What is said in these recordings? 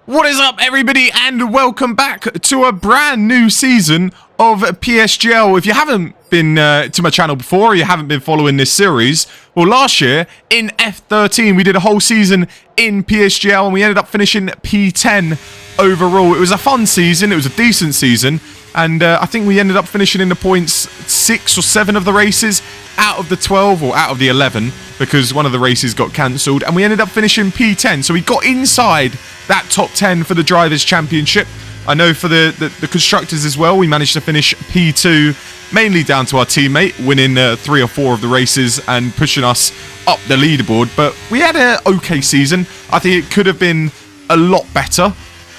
What is up, everybody, and welcome back to a brand new season of PSGL. If you haven't been to my channel before, or you haven't been following this series, well, last year in F13 we did a whole season in PSGL and we ended up finishing P10 overall. It was a fun season, it was a decent season, and I think we ended up finishing in the points 6 or 7 of the races out of the 12, or out of the 11, because one of the races got cancelled, and we ended up finishing P10. So we got inside that top 10 for the Drivers' Championship. I know for the Constructors as well, we managed to finish P2, mainly down to our teammate winning 3 or 4 of the races and pushing us up the leaderboard. But we had an okay season. I think it could have been a lot better.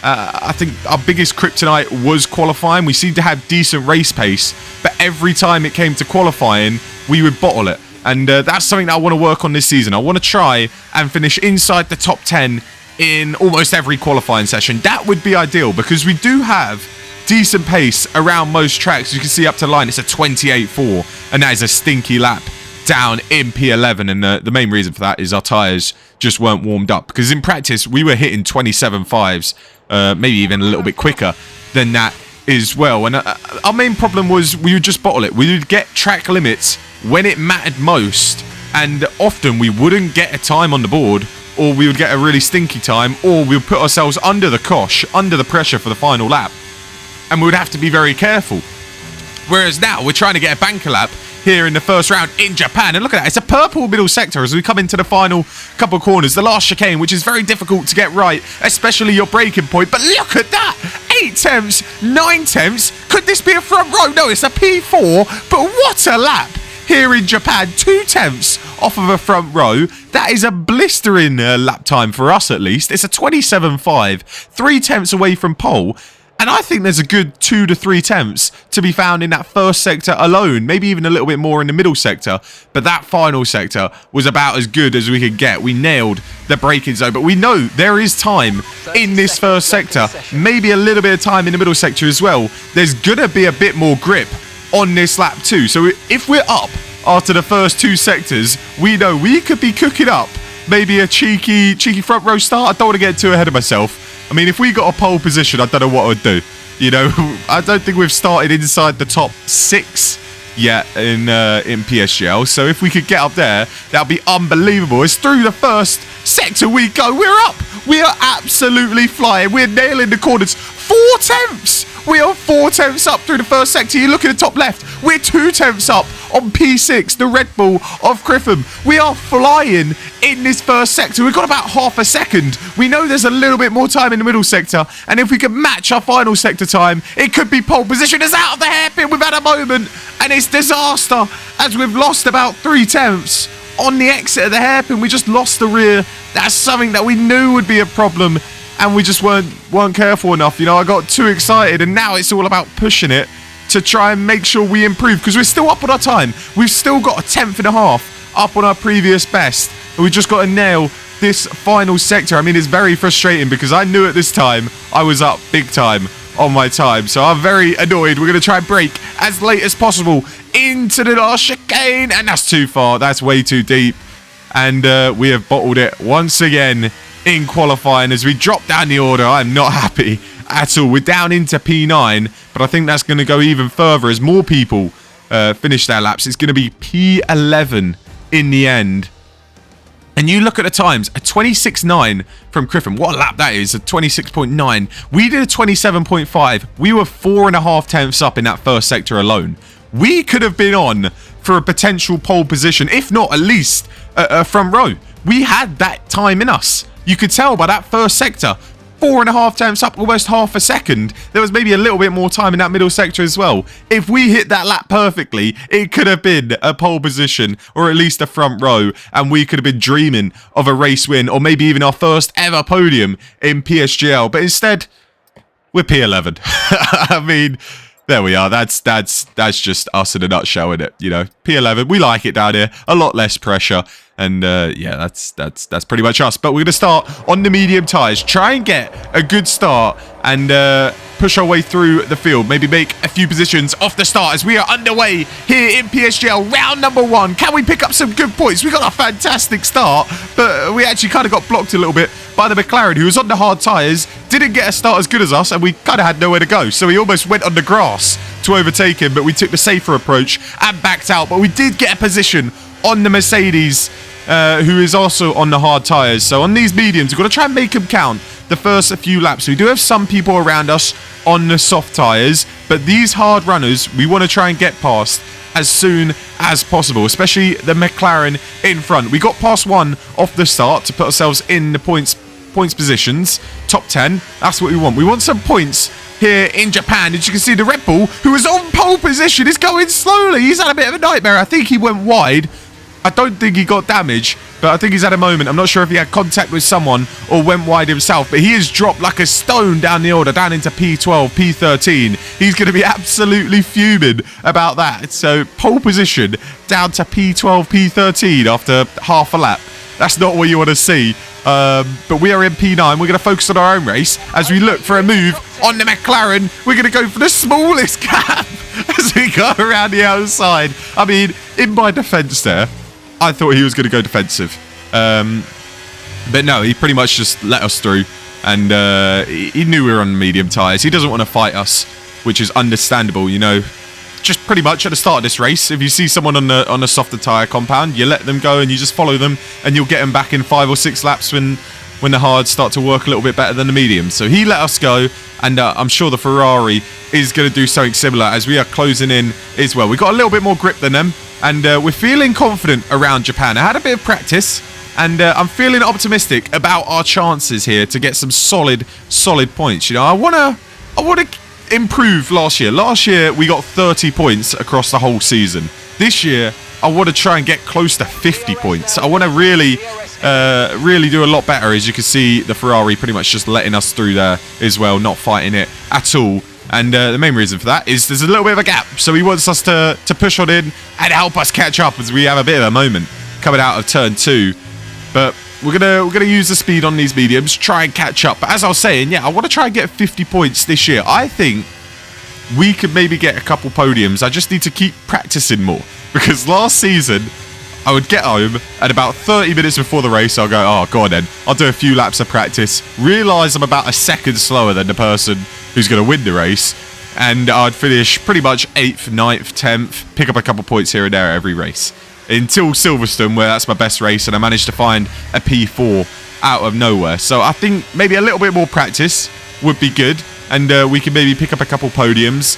I think our biggest kryptonite was qualifying. We seemed to have decent race pace, but every time it came to qualifying, we would bottle it. And that's something that I want to work on this season. I want to try and finish inside the top 10 in almost every qualifying session. That would be ideal because we do have decent pace around most tracks. You can see up to the line, it's a 28.4, and that is a stinky lap down in P11. And the main reason for that is our tyres just weren't warmed up, because in practice we were hitting 27.5s, maybe even a little bit quicker than that as well. And our main problem was we would just bottle it. We would get track limits when it mattered most, and often we wouldn't get a time on the board, or we would get a really stinky time, or we would put ourselves under the cosh, under the pressure for the final lap, and we would have to be very careful. Whereas now we're trying to get a banker lap here in the first round in Japan, and look at that, it's a purple middle sector as we come into the final couple of corners, the last chicane, which is very difficult to get right, especially your braking point. But look at that, 8 tenths, 9 tenths, could this be a front row? No, it's a P4, but what a lap here in Japan, 2 tenths off of a front row. That is a blistering lap time for us, at least. It's a 27.5, 3 tenths away from pole. And I think there's a good 2 to 3 tenths to be found in that first sector alone, maybe even a little bit more in the middle sector. But that final sector was about as good as we could get. We nailed the braking zone, but we know there is time in this first sector, maybe a little bit of time in the middle sector as well. There's going to be a bit more grip on this lap too. So if we're up after the first 2 sectors, we know we could be cooking up maybe a cheeky front row start. I don't want to get too ahead of myself. I mean, if we got a pole position, I don't know what I'd do. You know, I don't think we've started inside the top 6 yet in PSGL. So if we could get up there, that'd be unbelievable. It's through the first sector we go. We're up. We are absolutely flying. We're nailing the corners. 4 tenths. We are 4 tenths up through the first sector. You look at the top left. We're 2 tenths up on P6, the Red Bull of Criffham. We are flying in this first sector. We've got about half a second. We know there's a little bit more time in the middle sector, and if we can match our final sector time, it could be pole position. It's out of the hairpin. We've had a moment, and it's disaster as we've lost about 3 tenths on the exit of the hairpin. We just lost the rear. That's something that we knew would be a problem, and we just weren't careful enough. You know, I got too excited, and now it's all about pushing it to try and make sure we improve, because we're still up on our time. We've still got a 10.5 up on our previous best, and we just got to nail this final sector. I mean, it's very frustrating because I knew at this time I was up big time on my time, so I'm very annoyed. We're going to try and brake as late as possible into the last chicane, and that's too far. That's way too deep, and we have bottled it once again in qualifying as we drop down the order. I'm not happy at all. We're down into P9, but I think that's going to go even further as more people finish their laps. It's going to be P11 in the end. And you look at the times, a 26.9 from Criffham. What a lap that is, a 26.9. We did a 27.5. We were 4.5 tenths up in that first sector alone. We could have been on for a potential pole position, if not at least a front row. We had that time in us. You could tell by that first sector, 4.5 tenths up, almost half a second. There was maybe a little bit more time in that middle sector as well. If we hit that lap perfectly, it could have been a pole position, or at least a front row, and we could have been dreaming of a race win, or maybe even our first ever podium in PSGL. But instead, we're P11. I mean, there we are. That's just us in a nutshell, isn't it? You know, P11. We like it down here. A lot less pressure. And yeah, that's pretty much us. But we're going to start on the medium tyres. Try and get a good start and push our way through the field. Maybe make a few positions off the start as we are underway here in PSGL. Round number 1. Can we pick up some good points? We got a fantastic start, but we actually kind of got blocked a little bit by the McLaren, who was on the hard tyres. didn't get a start as good as us, and we kind of had nowhere to go. So he almost went on the grass to overtake him, but we took the safer approach and backed out. But we did get a position on the Mercedes, who is also on the hard tyres. So on these mediums, we've got to try and make them count the first few laps. We do have some people around us on the soft tyres, but these hard runners, we want to try and get past as soon as possible, especially the McLaren in front. We got past one off the start to put ourselves in the points positions, top 10. That's what we want. We want some points here in Japan. As you can see, the Red Bull, who is on pole position, is going slowly. He's had a bit of a nightmare. I think he went wide. I don't think he got damage, but I think he's had a moment. I'm not sure if he had contact with someone or went wide himself, but he has dropped like a stone down the order, down into P12, P13. He's going to be absolutely fuming about that. So pole position down to P12, P13 after half a lap. That's not what you want to see. But we are in P9. We're going to focus on our own race as we look for a move on the McLaren. We're going to go for the smallest gap as we go around the outside. I mean, in my defense there, I thought he was going to go defensive. But no, he pretty much just let us through. And he knew we were on medium tyres. He doesn't want to fight us, which is understandable, you know. Just pretty much at the start of this race, if you see someone on a softer tyre compound, you let them go and you just follow them, and you'll get them back in 5 or 6 laps when the hards start to work a little bit better than the mediums. So he let us go, and I'm sure the Ferrari is going to do something similar as we are closing in as well. We've got a little bit more grip than them, and we're feeling confident around Japan. I had a bit of practice, and I'm feeling optimistic about our chances here to get some solid points. You know, I want to improve last year. Last year, we got 30 points across the whole season. This year, I want to try and get close to 50 points. I want to really do a lot better. As you can see, the Ferrari pretty much just letting us through there as well, not fighting it at all. And the main reason for that is there's a little bit of a gap. So he wants us to push on in and help us catch up as we have a bit of a moment coming out of turn 2. But we're gonna use the speed on these mediums, try and catch up. But as I was saying, yeah, I want to try and get 50 points this year. I think we could maybe get a couple podiums. I just need to keep practicing more, because last season I would get home and about 30 minutes before the race I'll go, oh, go on then, I'll do a few laps of practice, realise I'm about a second slower than the person who's going to win the race, and I'd finish pretty much 8th, 9th, 10th, pick up a couple points here and there every race. Until Silverstone, where that's my best race, and I managed to find a P4 out of nowhere. So I think maybe a little bit more practice would be good, and we can maybe pick up a couple podiums.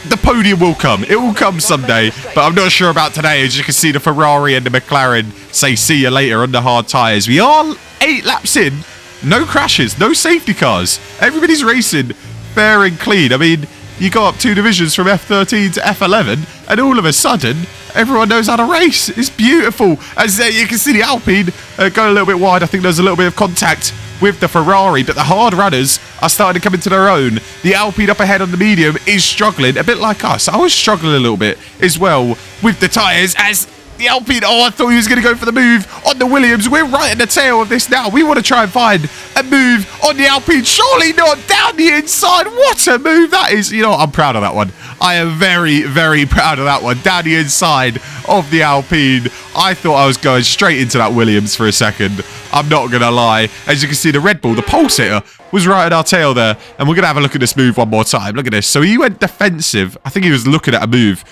The podium will come. It will come someday, but I'm not sure about today. As you can see, the Ferrari and the McLaren say see you later on the hard tyres. We are 8 laps in. No crashes, no safety cars. Everybody's racing fair and clean. I mean, you go up 2 divisions from F13 to F11, and all of a sudden, everyone knows how to race. It's beautiful. As you can see, the Alpine going a little bit wide. I think there's a little bit of contact with the Ferrari, but the hard runners are starting to come into their own. The Alpine up ahead on the medium is struggling, a bit like us. I was struggling a little bit as well with the tyres as the Alpine, oh, I thought he was going to go for the move on the Williams. We're right in the tail of this now. We want to try and find a move on the Alpine. Surely not down the inside. What a move that is. You know what? I'm proud of that one. I am very, very proud of that one. Down the inside of the Alpine. I thought I was going straight into that Williams for a second. I'm not going to lie. As you can see, the Red Bull, the pole sitter, was right at our tail there. And we're going to have a look at this move one more time. Look at this. So he went defensive. I think he was looking at a move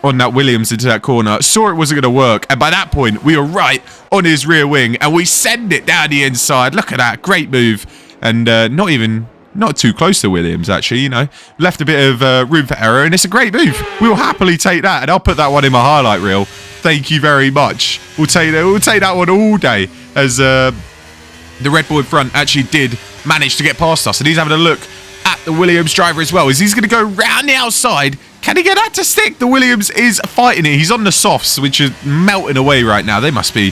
on that Williams into that corner, saw it wasn't going to work, and by that point we were right on his rear wing and we send it down the inside. Look at that, great move, and not too close to Williams actually, you know, left a bit of room for error, and it's a great move. We'll happily take that, and I'll put that one in my highlight reel. Thank you very much. We'll take that one all day, as the Red Bull in front actually did manage to get past us, and he's having a look at the Williams driver as well, as he's going to go round the outside. Can he get that to stick? The Williams is fighting it. He's on the softs, which are melting away right now. They must be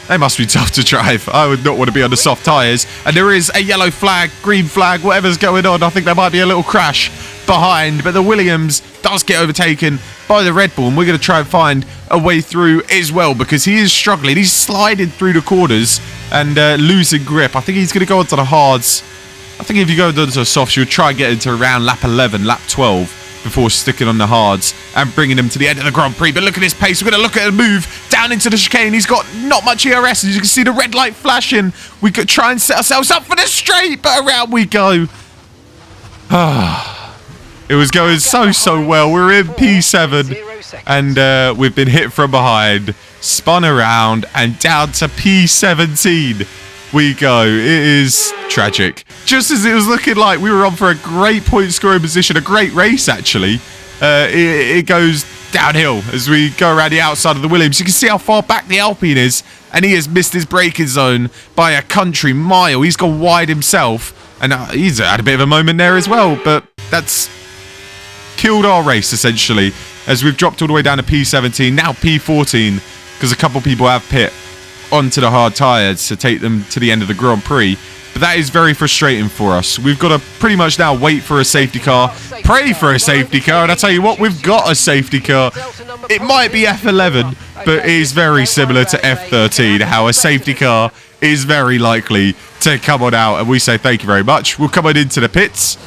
tough to drive. I would not want to be on the soft tyres. And there is a yellow flag, green flag, whatever's going on. I think there might be a little crash behind. But the Williams does get overtaken by the Red Bull. And we're going to try and find a way through as well, because he is struggling. He's sliding through the corners and losing grip. I think he's going to go onto the hards. I think if you go onto the softs, you'll try and get into around lap 11, lap 12. before sticking on the hards and bringing them to the end of the Grand Prix. But look at his pace. We're going to look at a move down into the chicane. He's got not much ERS. As you can see the red light flashing. We could try and set ourselves up for the straight, but around we go. It was going so well. We're in P7 and we've been hit from behind, spun around and down to P17 we go. It is tragic. Just as it was looking like we were on for a great point scoring position, a great race actually, it goes downhill as we go around the outside of the Williams. You can see how far back the Alpine is, and he has missed his braking zone by a country mile. He's gone wide himself, and he's had a bit of a moment there as well, but that's killed our race essentially as we've dropped all the way down to P17, now P14, because a couple people have pit onto the hard tyres to take them to the end of the Grand Prix. But that is very frustrating for us. We've got to pretty much now wait for a safety car, pray for a safety car, and I tell you what, we've got a safety car. It might be F11, but it is very similar to F13, how a safety car is very likely to come on out, and we say thank you very much. We'll come on into the pits,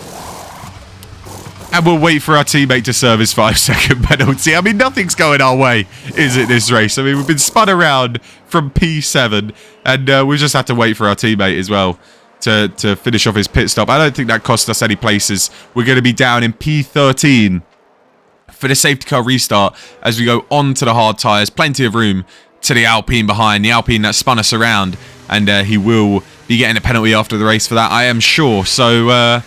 and we'll wait for our teammate to serve his 5-second penalty. I mean, nothing's going our way, is it, this race? I mean, we've been spun around from P7, and we just had to wait for our teammate as well to finish off his pit stop. I don't think that cost us any places. We're going to be down in P13 for the safety car restart as we go on to the hard tyres. Plenty of room to the Alpine behind, the Alpine that spun us around, and he will be getting a penalty after the race for that, I am sure. So,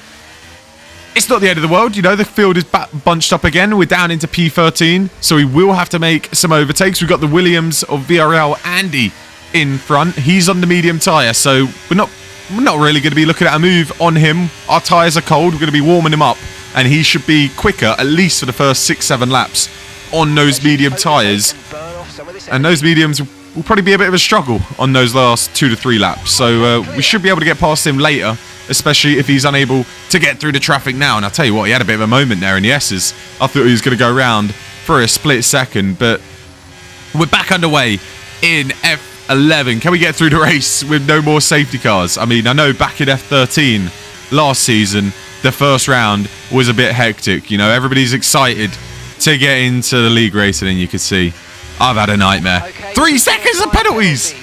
it's not the end of the world, you know, the field is bunched up again. We're down into P13, so we will have to make some overtakes. We've got the Williams of VRL, Andy, in front. He's on the medium tyre, so we're not really going to be looking at a move on him. Our tyres are cold, we're going to be warming him up, and he should be quicker, at least for the first 6-7 laps, on those medium tyres. And those mediums will probably be a bit of a struggle on those last 2 to 3 laps, so we should be able to get past him later, especially if he's unable to get through the traffic now. And I'll tell you what, he had a bit of a moment there in the S's. I thought he was going to go around for a split second, but we're back underway in F11. Can we get through the race with no more safety cars? I mean, I know back in F13 last season, the first round was a bit hectic. You know, everybody's excited to get into the league racing, and you can see I've had a nightmare. 3 seconds of penalties.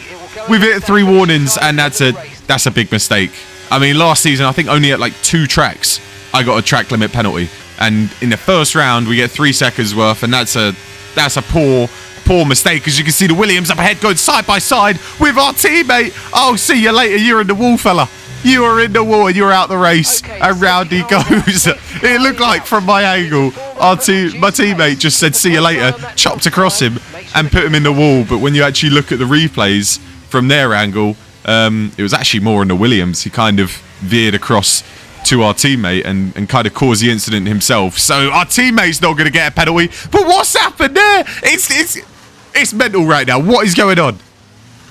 We've hit 3 warnings, and that's a big mistake. I mean, last season, I think only at like 2 tracks, I got a track limit penalty. And in the first round, we get 3 seconds worth, and that's a poor mistake. As you can see, the Williams up ahead going side by side with our teammate. Oh, see you later. You're in the wall, fella. You are in the wall, and you're out the race. And round he goes. It looked like from my angle, my teammate just said, see you later, chopped across him and put him in the wall. But when you actually look at the replays from their angle, it was actually more in the Williams. He kind of veered across to our teammate and kind of caused the incident himself. So our teammate's not going to get a penalty. But what's happened there? It's mental right now. What is going on?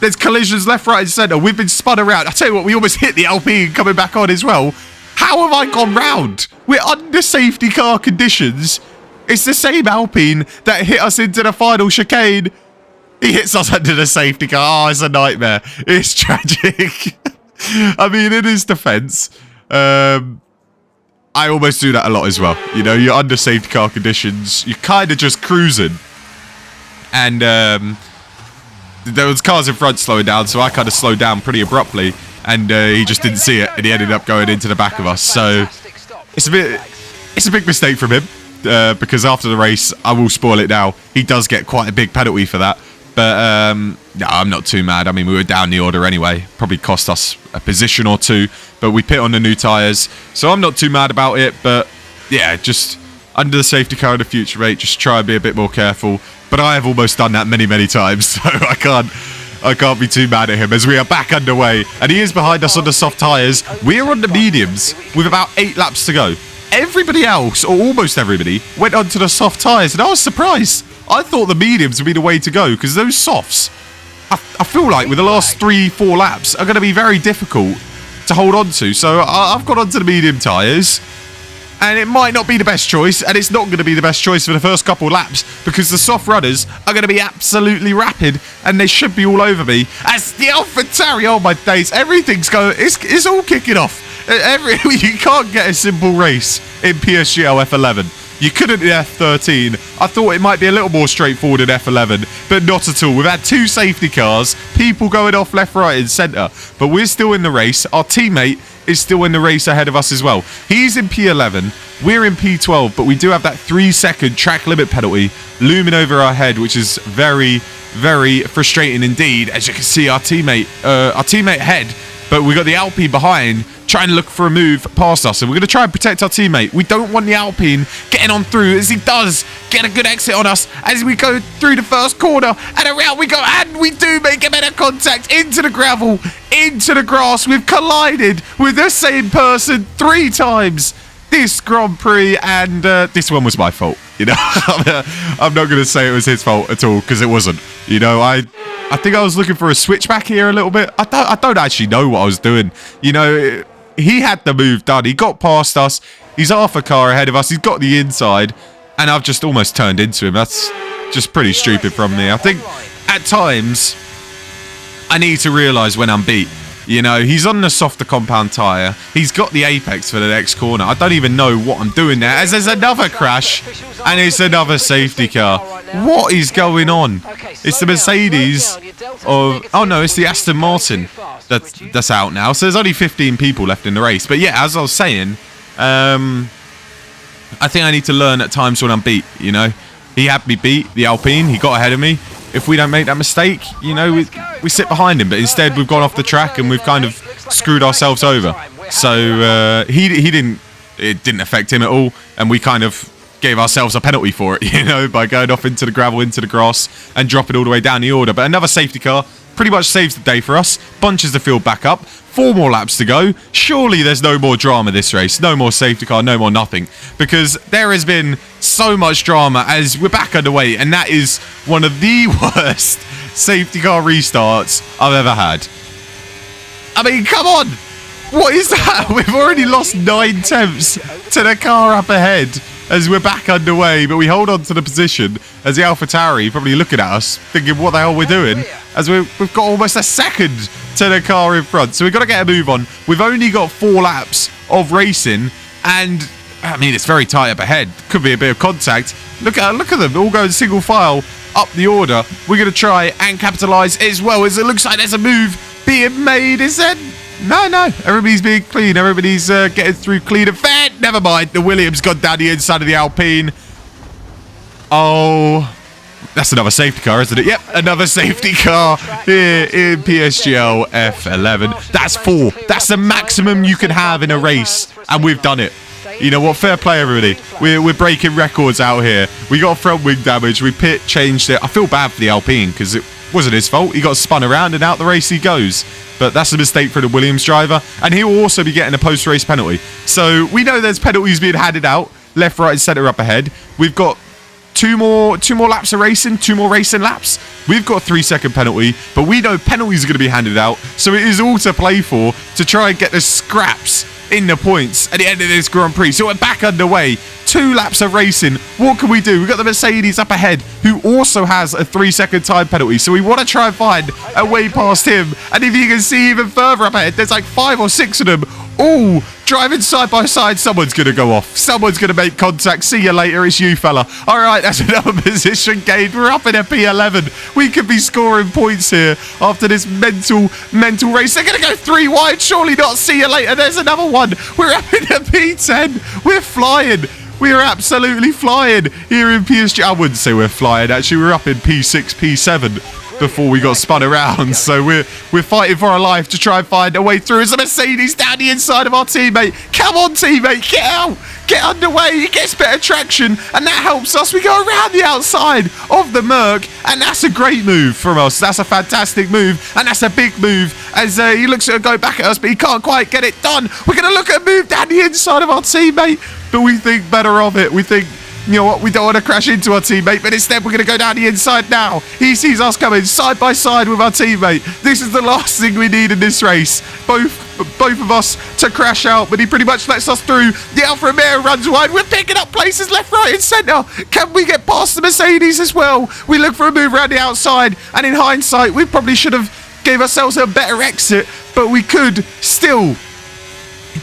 There's collisions left, right and centre. We've been spun around. I tell you what, we almost hit the Alpine coming back on as well. How have I gone round? We're under safety car conditions. It's the same Alpine that hit us into the final chicane. He hits us under the safety car. Oh, it's a nightmare. It's tragic. I mean, in his defence, I almost do that a lot as well. You know, you're under safety car conditions. You're kind of just cruising. And there was cars in front slowing down, so I kind of slowed down pretty abruptly. And he just didn't see it, and he ended up going into the back of us. So it's a big mistake from him. Because after the race, I will spoil it now, he does get quite a big penalty for that. But no, I'm not too mad. I mean, we were down the order anyway. Probably cost us a position or 2. But we pit on the new tyres. So I'm not too mad about it. But yeah, just under the safety car in the future, mate. Just try and be a bit more careful. But I have almost done that many, many times. So I can't be too mad at him as we are back underway. And he is behind us on the soft tyres. We're on the mediums with about 8 laps to go. Everybody else, or almost everybody, went onto the soft tyres. And I was surprised. I thought the mediums would be the way to go, because those softs, I feel like with the last 3-4 laps, are going to be very difficult to hold on to. So I've got onto the medium tyres, and it might not be the best choice, and it's not going to be the best choice for the first couple of laps, because the soft runners are going to be absolutely rapid, and they should be all over me. As the AlphaTauri, oh my days, everything's going, it's all kicking off. You can't get a simple race in PSGL F11. You couldn't in F13. I thought it might be a little more straightforward in F11, but not at all. We've had 2 safety cars, people going off left, right, and centre, but we're still in the race. Our teammate is still in the race ahead of us as well. He's in P11, we're in P12, but we do have that 3-second track limit penalty looming over our head, which is very, very frustrating indeed. As you can see, our teammate ahead, but we got the Alpine behind, trying to look for a move past us, and we're going to try and protect our teammate. We don't want the Alpine getting on through, as he does get a good exit on us as we go through the first corner, and around we go, and we do make a bit of contact into the gravel, into the grass. We've collided with the same person 3 times this Grand Prix, and this one was my fault, you know. I'm not going to say it was his fault at all, because it wasn't. You know, I think I was looking for a switchback here a little bit. I don't actually know what I was doing. You know, he had the move done. He got past us. He's half a car ahead of us. He's got the inside, and I've just almost turned into him. That's just pretty stupid from me. I think at times I need to realise when I'm beat. You know, he's on the softer compound tyre. He's got the apex for the next corner. I don't even know what I'm doing there, as there's another crash, and it's another safety car. What is going on? It's the Mercedes of... Oh, no, it's the Aston Martin that's out now. So there's only 15 people left in the race. But yeah, as I was saying, I think I need to learn at times when I'm beat, you know. He had me beat, the Alpine. He got ahead of me. If we don't make that mistake, you know, we sit behind him. But instead, we've gone off the track and we've kind of screwed ourselves over. So it didn't affect him at all. And we kind of gave ourselves a penalty for it, you know, by going off into the gravel, into the grass, and dropping all the way down the order. But another safety car pretty much saves the day for us. Bunches the field back up. 4 more laps to go. Surely there's no more drama this race. No more safety car, no more nothing. Because there has been so much drama as we're back underway. And that is one of the worst safety car restarts I've ever had. I mean, come on. What is that? We've already lost 9 tenths to the car up ahead as we're back underway, but we hold on to the position as the AlphaTauri probably looking at us thinking what the hell we're doing, as we've got almost a second to the car in front. So we've got to get a move on. We've only got 4 laps of racing, and I mean, it's very tight up ahead. Could be a bit of contact. Look at them all going single file up the order. We're going to try and capitalise as well, as it looks like there's a move being made. Is there? No. Everybody's being clean. Everybody's getting through clean and fair. Never mind. The Williams got down the inside of the Alpine. Oh, that's another safety car, isn't it? Yep, another safety car here in PSGL F11. That's 4. That's the maximum you can have in a race, and we've done it. You know what? Fair play, everybody. We're breaking records out here. We got front wing damage. We changed it. I feel bad for the Alpine because it wasn't his fault. He got spun around and out the race he goes. But that's a mistake for the Williams driver. And he will also be getting a post-race penalty. So we know there's penalties being handed out. Left, right, and centre up ahead. We've got two more laps of racing. 2 more racing laps. We've got a 3-second penalty. But we know penalties are going to be handed out. So it is all to play for to try and get the scraps in the points at the end of this Grand Prix. So we're back underway. 2 laps of racing. What can we do? We've got the Mercedes up ahead, who also has a 3-second time penalty. So we want to try and find a way past him. And if you can see even further up ahead, there's like 5 or 6 of them. All driving side by side. Someone's going to go off. Someone's going to make contact. See you later. It's you, fella. All right, that's another position gain. We're up in a P11. We could be scoring points here after this mental race. They're going to go 3 wide. Surely not. See you later. There's another one. We're up in a P10. We're flying. We are absolutely flying here in PSG. I wouldn't say we're flying, actually. We're up in P6, P7 before we got spun around. So we're fighting for our life to try and find a way through. As a Mercedes down the inside of our teammate. Come on, teammate. Get out. Get underway. It gets better traction. And that helps us. We go around the outside of the Merc. And that's a great move from us. That's a fantastic move. And that's a big move as he looks to go back at us, but he can't quite get it done. We're going to look at a move down the inside of our teammate. But we think better of it. We think, you know what, we don't want to crash into our teammate, but instead we're going to go down the inside now. He sees us coming side by side with our teammate. This is the last thing we need in this race. Both of us to crash out, but he pretty much lets us through. The Alfa Romeo runs wide. We're picking up places left, right, and centre. Can we get past the Mercedes as well? We look for a move around the outside, and in hindsight, we probably should have gave ourselves a better exit, but we could still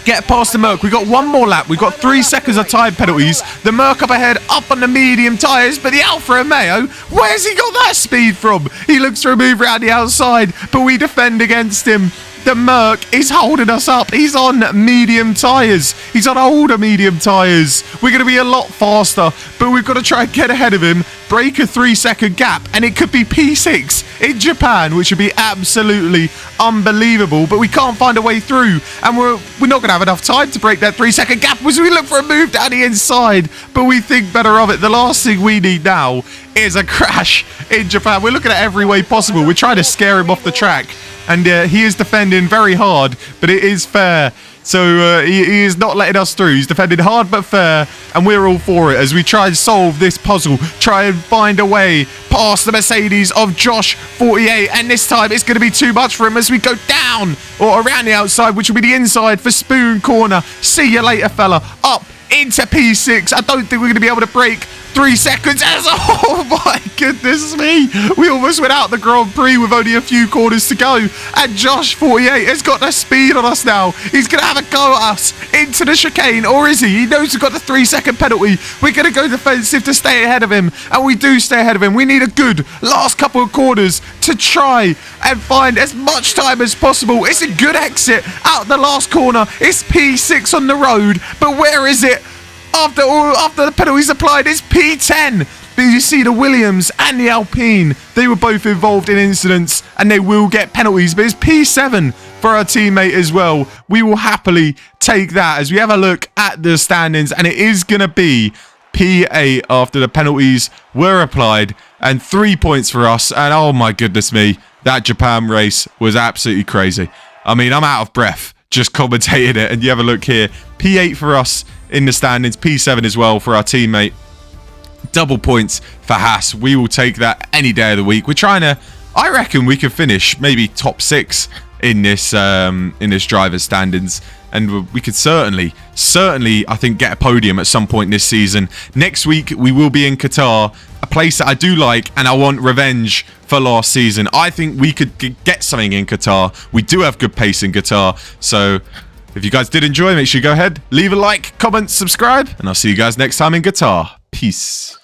get past the Merc. We got one more lap. We got 3 seconds of time penalties. The Merc up ahead, up on the medium tyres, but the Alfa Romeo, where's he got that speed from? He looks to move around the outside, but we defend against him. The Merc is holding us up. He's on medium tyres. He's on older medium tyres. We're going to be a lot faster, but we've got to try and get ahead of him, break a 3-second gap, and it could be P6 in Japan, which would be absolutely unbelievable, but we can't find a way through, and we're not going to have enough time to break that 3-second gap as we look for a move down the inside, but we think better of it. The last thing we need now is a crash in Japan. We're looking at every way possible. We're trying to scare him off the track. And he is defending very hard, but it is fair. So he is not letting us through. He's defending hard but fair, and we're all for it as we try and solve this puzzle, try and find a way past the Mercedes of Josh 48. And this time it's going to be too much for him as we go down or around the outside, which will be the inside for Spoon Corner. See you later, fella. Up into P6. I don't think we're going to be able to break 3 seconds as oh my goodness me, we almost went out the Grand Prix with only a few corners to go, and Josh 48 has got the speed on us now. He's gonna have a go at us into the chicane, or is he knows we've got the 3-second penalty. We're gonna go defensive to stay ahead of him, and we do stay ahead of him. We need a good last couple of corners to try and find as much time as possible. It's a good exit out the last corner. It's P6 on the road, but where is it? After the penalties applied, it's P10. But you see the Williams and the Alpine, they were both involved in incidents and they will get penalties. But it's P7 for our teammate as well. We will happily take that as we have a look at the standings. And it is going to be P8 after the penalties were applied. And 3 points for us. And oh my goodness me, that Japan race was absolutely crazy. I mean, I'm out of breath just commentating it. And you have a look here. P8 for us in the standings, P7 as well for our teammate. Double points for Haas. We will take that any day of the week. We're trying to, I reckon we could finish maybe top 6 in this driver's standings, and we could certainly I think get a podium at some point this season. Next week we will be in Qatar, a place that I do like, and I want revenge for last season. I think we could get something in Qatar. We do have good pace in Qatar, so if you guys did enjoy, make sure you go ahead, leave a like, comment, subscribe, and I'll see you guys next time in Qatar. Peace.